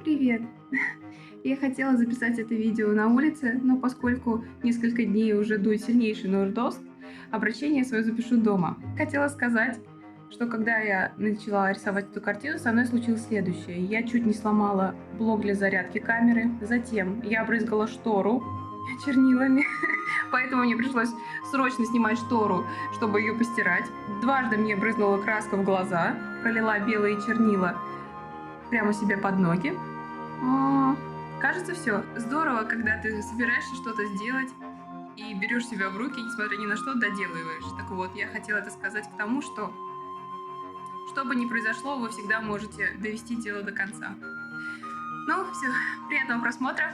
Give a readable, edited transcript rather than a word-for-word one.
Привет! Я хотела записать это видео на улице, но поскольку несколько дней уже дует сильнейший нордост, обращение свое запишу дома. Хотела сказать, что когда я начала рисовать эту картину, со мной случилось следующее. Я чуть не сломала блок для зарядки камеры, затем я обрызгала штору чернилами, поэтому мне пришлось срочно снимать штору, чтобы ее постирать. Дважды мне брызнула краска в глаза, пролила белые чернила прямо себе под ноги. Кажется, все. Здорово, когда ты собираешься что-то сделать и берешь себя в руки, несмотря ни на что, доделываешь. Так вот, я хотела это сказать к тому, что бы ни произошло, вы всегда можете довести дело до конца. Ну, все, приятного просмотра.